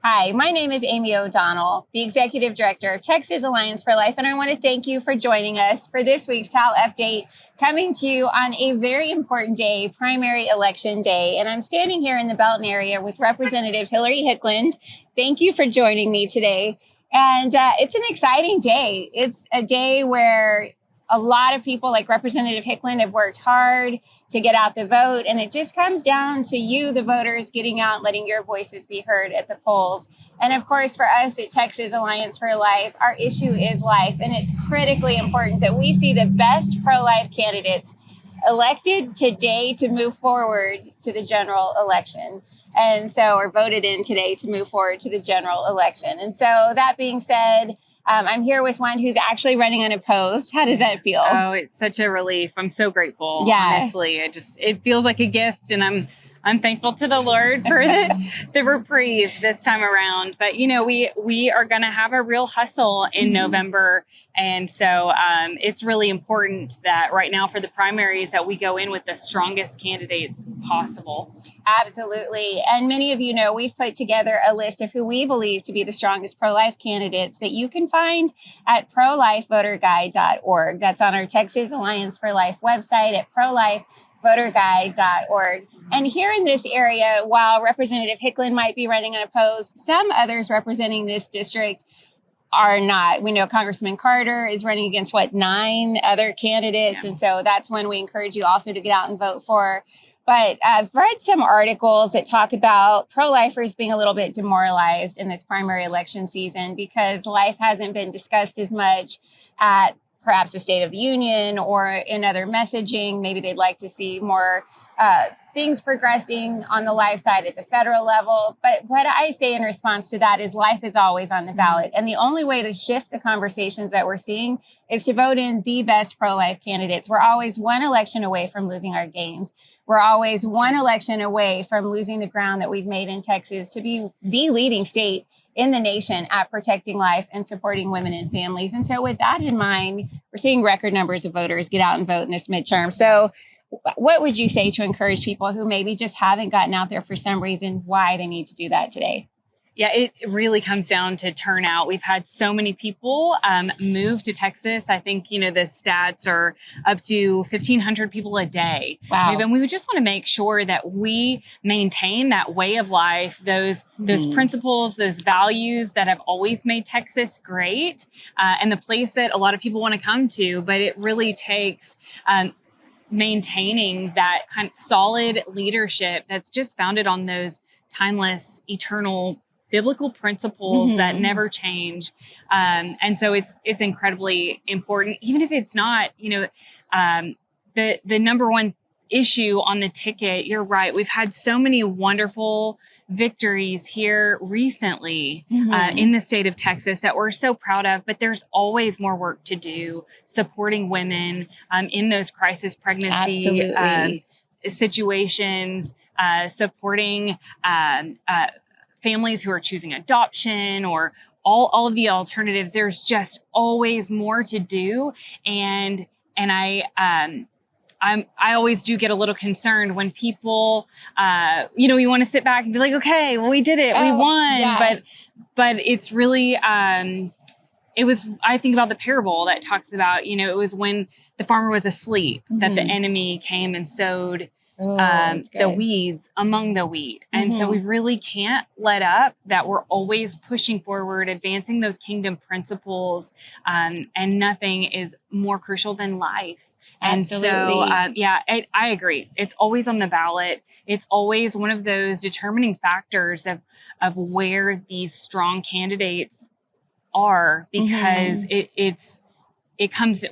Hi, my name is Amy O'Donnell, the Executive Director of Texas Alliance for Life, and I want to thank you for joining us for this week's TAL Update, coming to you on a very important day, primary election day. And I'm standing here in the Ballot area with Representative Hillary Hickland. Thank you for joining me today. And it's an exciting day. It's a day where a lot of people like Representative Hickland have worked hard to get out the vote. And it just comes down to you, the voters, getting out, letting your voices be heard at the polls. And of course, for us at Texas Alliance for Life, our issue is life. And it's critically important that we see the best pro-life candidates elected today to move forward to the general election. And so, or voted in today to move forward to the general election. And so that being said, I'm here with one who's actually running unopposed. How does that feel? Oh, it's such a relief. I'm so grateful. Yeah. Honestly, it feels like a gift, and I'm thankful to the Lord for the reprieve this time around. But you know, we are going to have a real hustle in November, and so it's really important that right now for the primaries that we go in with the strongest candidates possible. Absolutely. And many of you know we've put together a list of who we believe to be the strongest pro-life candidates that you can find at prolifevoterguide.org. That's on our Texas Alliance for Life website at prolifevoterguide.org. And here in this area, while Representative Hickland might be running unopposed, some others representing this district are not. We know Congressman Carter is running against, 9 other candidates. Yeah. And so that's one we encourage you also to get out and vote for. But I've read some articles that talk about pro-lifers being a little bit demoralized in this primary election season because life hasn't been discussed as much at perhaps the State of the Union or in other messaging. Maybe they'd like to see more things progressing on the life side at the federal level. But what I say in response to that is life is always on the ballot. And the only way to shift the conversations that we're seeing is to vote in the best pro-life candidates. We're always one election away from losing our gains. We're always one election away from losing the ground that we've made in Texas to be the leading state in the nation at protecting life and supporting women and families. And so with that in mind, we're seeing record numbers of voters get out and vote in this midterm. So what would you say to encourage people who maybe just haven't gotten out there for some reason, why they need to do that today? Yeah, it really comes down to turnout. We've had so many people move to Texas. I think, the stats are up to 1,500 people a day. Wow. And we would just want to make sure that we maintain that way of life, those principles, those values that have always made Texas great and the place that a lot of people want to come to. But it really takes maintaining that kind of solid leadership that's just founded on those timeless, eternal biblical principles that never change. And so it's incredibly important, even if it's not, the number one issue on the ticket. You're right. We've had so many wonderful victories here recently in the state of Texas that we're so proud of, but there's always more work to do supporting women in those crisis pregnancy situations, supporting families who are choosing adoption or all of the alternatives. There's just always more to do. And I always do get a little concerned when people, you want to sit back and be like, okay, well, we did it. We won. Yeah. But it's really, I think about the parable that talks about, it was when the farmer was asleep that the enemy came and sowed the weeds among the wheat. And so we really can't let up, that we're always pushing forward, advancing those kingdom principles. And nothing is more crucial than life. Absolutely. And so, I agree. It's always on the ballot. It's always one of those determining factors of where these strong candidates are, because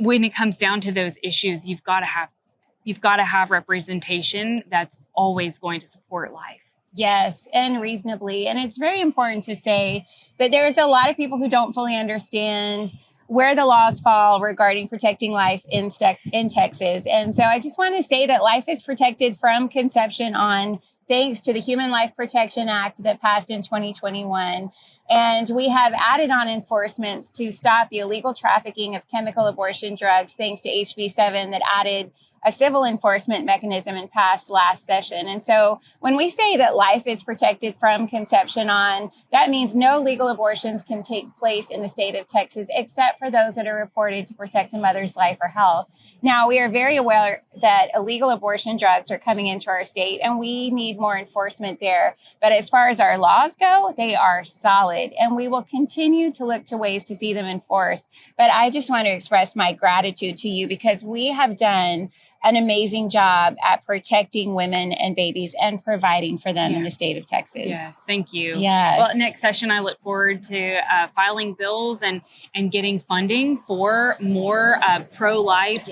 when it comes down to those issues, you've got to have representation that's always going to support life. Yes, and reasonably. And it's very important to say that there's a lot of people who don't fully understand where the laws fall regarding protecting life in Texas. And so I just want to say that life is protected from conception on, thanks to the Human Life Protection Act that passed in 2021. And we have added on enforcements to stop the illegal trafficking of chemical abortion drugs, thanks to HB 7 that added a civil enforcement mechanism and passed last session. And so when we say that life is protected from conception on, that means no legal abortions can take place in the state of Texas, except for those that are reported to protect a mother's life or health. Now, we are very aware that illegal abortion drugs are coming into our state, and we need more enforcement there. But as far as our laws go, they are solid, and we will continue to look to ways to see them enforced. But I just want to express my gratitude to you because we have done an amazing job at protecting women and babies and providing for them in the state of Texas. Yes, thank you. Yeah. Well, next session, I look forward to filing bills and getting funding for more pro-life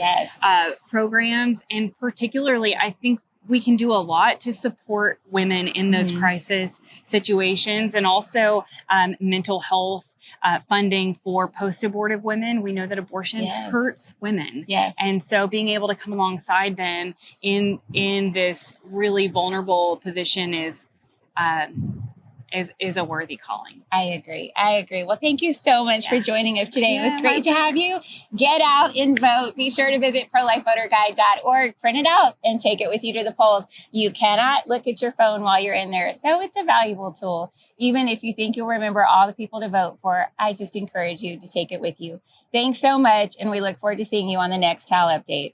programs. And particularly, I think we can do a lot to support women in those crisis situations, and also mental health funding for post-abortive women. We know that abortion hurts women. Yes. And so being able to come alongside them in this really vulnerable position is a worthy calling. I agree. Well, thank you so much for joining us today. It was great to have you. Get out and vote. Be sure to visit prolifevoterguide.org, print it out, and take it with you to the polls. You cannot look at your phone while you're in there. So it's a valuable tool. Even if you think you'll remember all the people to vote for, I just encourage you to take it with you. Thanks so much. And we look forward to seeing you on the next TAL update.